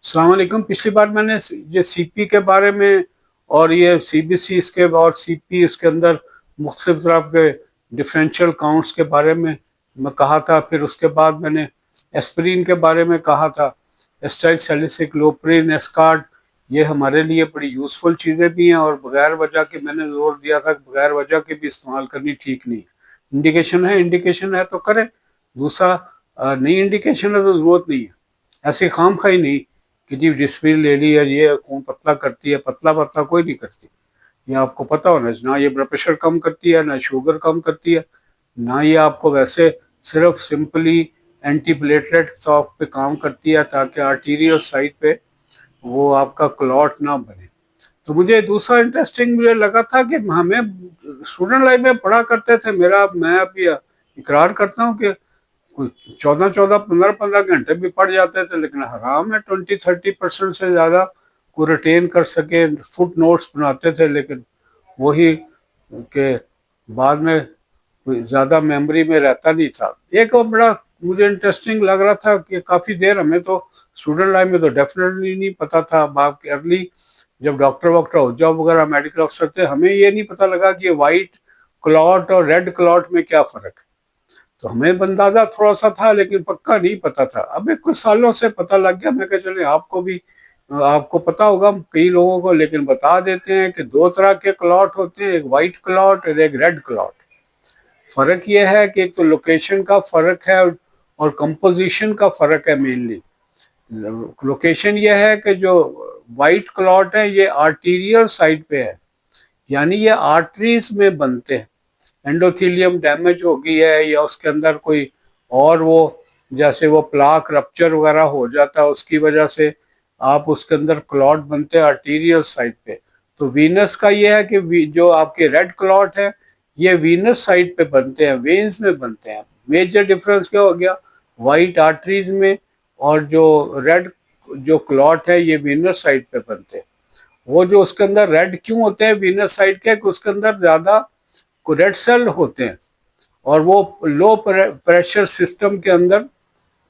अस्सलाम वालेकुम। पिछली बार मैंने ये सीपी के बारे में और ये सीबीसी इसके और सीपी इसके अंदर मुख्तलिफ तरह के डिफरेंशियल काउंट्स के बारे में मैं कहा था। फिर उसके बाद मैंने एस्पिरिन के बारे में कहा था, एस्टाइल सैलिसिलिक, लोप्रिन, एस्कार्ड। ये हमारे लिए बड़ी यूज़फुल चीज़ें भी हैं और बगैर वजह के मैंने जोर दिया था कि बगैर वजह के भी इस्तेमाल करनी ठीक नहीं है। इंडिकेशन है तो करें, दूसरा नहीं इंडिकेशन है तो ज़रूरत नहीं है। ऐसे खाम खाई नहीं कि जी डिस्प्रिन ले ली है, ये खून पतला करती है, पतला पतला कोई नहीं करती। ये आपको पता होना चाहिए। ना ये ब्लड प्रेशर कम करती है, ना शुगर कम करती है, ना ये आपको वैसे सिर्फ सिंपली एंटी प्लेटलेट पे काम करती है ताकि आर्टीरियल साइड पे वो आपका क्लॉट ना बने। तो मुझे दूसरा इंटरेस्टिंग मुझे लगा था कि हमें स्टूडेंट लाइफ में पढ़ा करते थे, मेरा मैं अभी इकरार करता हूँ कि कोई 14-14, 15-15 घंटे भी पढ़ जाते थे, लेकिन हराम है 20-30% से ज़्यादा को रिटेन कर सके। फुट नोट्स बनाते थे, लेकिन वही के बाद में कोई ज़्यादा मेमोरी में रहता नहीं था। एक और बड़ा मुझे इंटरेस्टिंग लग रहा था कि काफ़ी देर हमें तो स्टूडेंट लाइफ में तो डेफिनेटली नहीं पता था। अब आप अर्ली जब डॉक्टर वॉक्टर हो जाओ वगैरह मेडिकल अफसर थे, हमें ये नहीं पता लगा कि वाइट क्लॉट और रेड क्लॉट में क्या फ़र्क है। तो हमें अंदाजा थोड़ा सा था, लेकिन पक्का नहीं पता था। अब एक कुछ सालों से पता लग गया। मैं कह चले आपको भी, आपको पता होगा कई लोगों को, लेकिन बता देते हैं कि दो तरह के क्लॉट होते हैं, एक वाइट क्लॉट और एक रेड क्लॉट। फर्क यह है कि एक तो लोकेशन का फर्क है और कंपोजिशन का फर्क है मेनली। लोकेशन यह है कि जो वाइट क्लॉट है ये आर्टीरियल साइड पे है, यानी ये आर्टरीज में बनते हैं। एंडोथीलियम डैमेज हो गई है या उसके अंदर कोई और वो जैसे वो प्लाक रप्चर वगैरह हो जाता है, उसकी वजह से आप उसके अंदर क्लॉट बनते हैं आर्टीरियल साइड पे। तो वीनस का ये है कि जो आपके रेड क्लॉट है ये वीनस साइड पे बनते हैं, वेन्स में बनते हैं। मेजर डिफरेंस क्या हो गया वाइट आर्टरीज में, और जो रेड जो क्लॉट है ये वीनस साइड पे बनते हैं। वो जो उसके अंदर रेड क्यों होते हैं वीनस साइड के, उसके अंदर ज्यादा रेड सेल होते हैं और वो लो प्रेशर सिस्टम के अंदर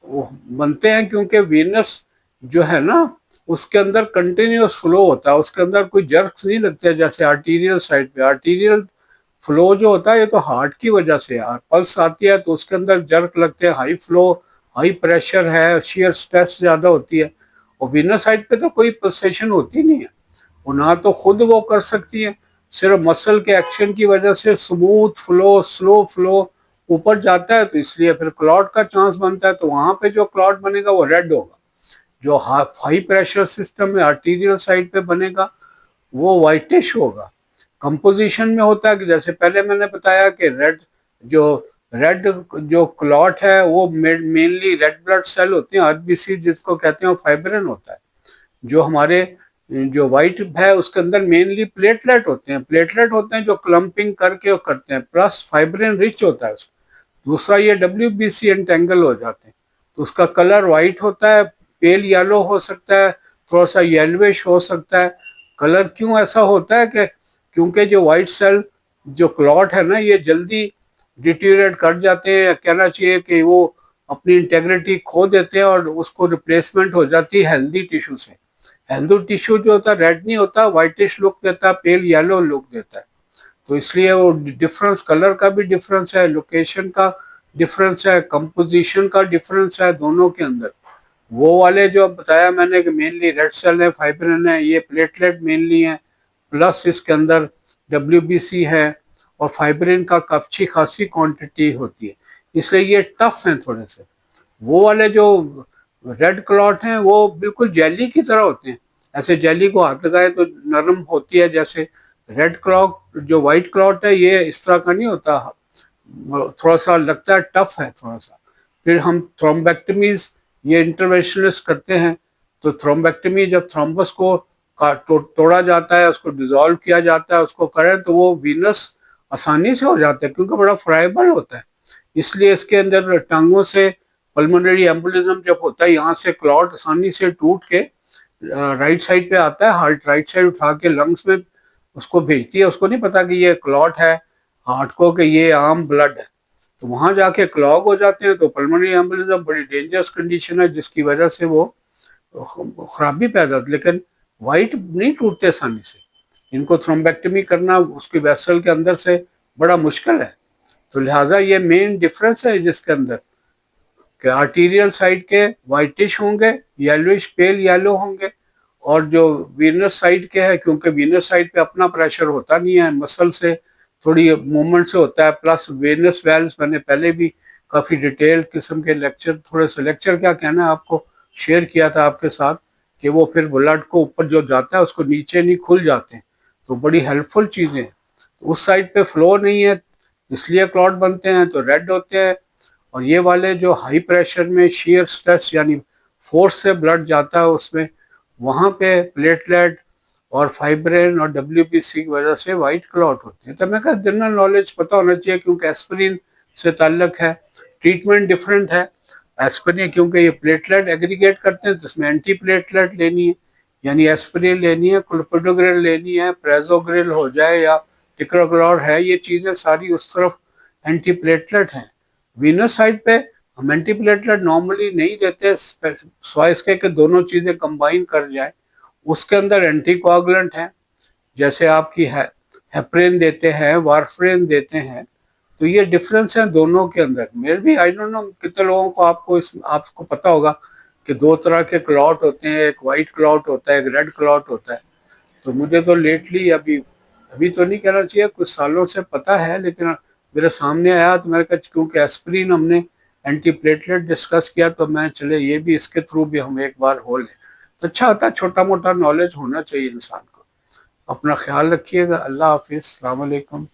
वो बनते हैं, क्योंकि वीनस जो है ना उसके अंदर कंटिन्यूस फ्लो होता है, उसके अंदर कोई जर्क्स नहीं लगते जैसे आर्टीरियल साइड पे। आर्टीरियल फ्लो जो होता है ये तो हार्ट की वजह से यार, पल्स आती है तो उसके अंदर जर्क लगते हैं, हाई फ्लो, हाई प्रेशर है, शेयर स्ट्रेस ज्यादा होती है। और वीनस साइड पे तो कोई पल्सेशन होती नहीं है, वो ना तो खुद वो कर सकती है, सिर्फ मसल के एक्शन की वजह से स्मूथ फ्लो, स्लो फ्लो ऊपर जाता है, तो इसलिए फिर क्लॉट का चांस बनता है। तो वहां पे जो क्लॉट बनेगा वो रेड होगा। जो हाई प्रेशर सिस्टम में आर्टीरियल साइड पे बनेगा वो वाइटिश होगा। कंपोजिशन में होता है कि जैसे पहले मैंने बताया कि जो रेड जो क्लॉट है वो मेनली रेड ब्लड सेल होते हैं, आरबीसी जिसको कहते हैं, फाइब्रिन होता है। जो हमारे जो व्हाइट है उसके अंदर मेनली प्लेटलेट होते हैं, जो क्लम्पिंग करके करते हैं, प्लस फाइब्रिन रिच होता है। दूसरा ये WBC एंटेंगल हो जाते हैं, तो उसका कलर वाइट होता है, पेल येलो हो सकता है, थोड़ा सा येलोइश हो सकता है। कलर क्यों ऐसा होता है कि क्योंकि जो वाइट सेल जो क्लॉट है ना ये जल्दी डिटीरियरेट कर जाते हैं, या कहना चाहिए कि वो अपनी इंटेग्रिटी खो देते हैं और उसको रिप्लेसमेंट हो जाती है हेल्दी टिश्यू से। हेल्दी टिश्यू जो होता है रेड नहीं होता, व्हाइटिश लुक देता है, पेल येलो लुक देता है। तो इसलिए वो डिफरेंस, कलर का भी डिफरेंस है, लोकेशन का डिफरेंस है, कंपोजिशन का डिफरेंस है दोनों के अंदर। वो वाले जो बताया मैंने कि मेनली रेड सेल है, फाइब्रिन है, ये प्लेटलेट मेनली है, प्लस इसके अंदर WBC है, और फाइब्रिन का अच्छी खासी क्वांटिटी होती है, इसलिए ये टफ है थोड़े से। वो वाले जो रेड क्लॉट हैं वो बिल्कुल जेली की तरह होते हैं, ऐसे जेली को हाथ लगाए तो नरम होती है जैसे। रेड क्लॉट जो व्हाइट क्लॉट है ये इस तरह का नहीं होता, थोड़ा सा लगता है टफ है थोड़ा सा। फिर हम थ्रोम्बेक्टमीज ये इंटरवेंशनिस्ट करते हैं, तो थ्रोम्बेक्टमी जब थ्रोम्बस को तोड़ा जाता है, उसको डिजोल्व किया जाता है, उसको करें तो वो वीनस आसानी से हो जाता है क्योंकि बड़ा फ्राइबल होता है। इसलिए इसके अंदर टांगों से पल्मोनरी एम्बोलिज्म जब होता है, यहाँ से क्लॉट आसानी से टूट के राइट साइड पे आता है, हार्ट राइट साइड उठा के लंग्स में उसको भेजती है। उसको नहीं पता कि ये क्लॉट है हार्ट को, कि ये आम ब्लड है, तो वहां जाके क्लॉग हो जाते हैं। तो पल्मोनरी एम्बोलिज्म बड़ी डेंजरस कंडीशन है जिसकी वजह से वो खराबी पैदा होती, लेकिन वाइट नहीं टूटते आसानी से। इनको थ्रोम्बेक्टमी करना उसकी वेसल के अंदर से बड़ा मुश्किल है। तो लिहाजा ये मेन डिफरेंस है जिसके अंदर कि आर्टीरियल साइड के वाइटिश होंगे, येलोइश पेल येलो होंगे, और जो वीनस साइड के है, क्योंकि वीनस साइड पे अपना प्रेशर होता नहीं है, मसल से थोड़ी मूवमेंट से होता है, प्लस वेनस वेल्स मैंने पहले भी काफ़ी डिटेल किस्म के लेक्चर, थोड़े से लेक्चर क्या कहना है आपको, शेयर किया था आपके साथ, कि वो फिर ब्लड को ऊपर जो जाता है उसको नीचे नहीं खुल जाते, तो बड़ी हेल्पफुल चीज़ें हैं। तो उस साइड पे फ्लो नहीं है इसलिए क्लॉट बनते हैं, तो रेड होते हैं। और ये वाले जो हाई प्रेशर में शेयर स्ट्रेस यानी फोर्स से ब्लड जाता है उसमें, वहाँ पे प्लेटलेट और फाइब्रिन और डब्ल्यूबीसी की वजह से वाइट क्लॉट होते हैं। तो मैं कहा जनरल नॉलेज पता होना चाहिए, क्योंकि एस्पिरिन से ताल्लुक है, ट्रीटमेंट डिफरेंट है। एस्पिरिन क्योंकि ये प्लेटलेट एग्रीगेट करते हैं, तो इसमें एंटी प्लेटलेट लेनी है, यानी एस्पिरिन लेनी है, क्लोपिडोग्रिल लेनी है, प्रेजोग्रिल हो जाए या टिक्रोग्लोर है, ये चीज़ें सारी उस तरफ एंटी प्लेटलेट हैं। वीनस साइड पे हम एंटीप्लेटलेट नॉर्मली नहीं देते, स्वाइस के दोनों चीजें कंबाइन कर जाए। उसके अंदर एंटीकोआगुलेंट है, जैसे आपकी हेपरिन देते हैं, वारफरिन देते हैं। तो ये डिफरेंस है दोनों के अंदर। मेरे भी आई डोंट नो कितने लोगों को आपको पता होगा कि दो तरह के क्लॉट होते हैं, एक वाइट क्लॉट होता है, एक रेड क्लॉट होता है। तो मुझे तो लेटली अभी अभी तो नहीं कहना चाहिए, कुछ सालों से पता है, लेकिन मेरे सामने आया तो मैंने कहा क्योंकि एस्पिरिन हमने एंटी प्लेटलेट डिस्कस किया, तो मैं चले ये भी इसके थ्रू भी हम एक बार हो लें, तो अच्छा होता है। छोटा मोटा नॉलेज होना चाहिए इंसान को। अपना ख्याल रखिएगा। अल्लाह हाफिज़, अस्सलाम वालेकुम।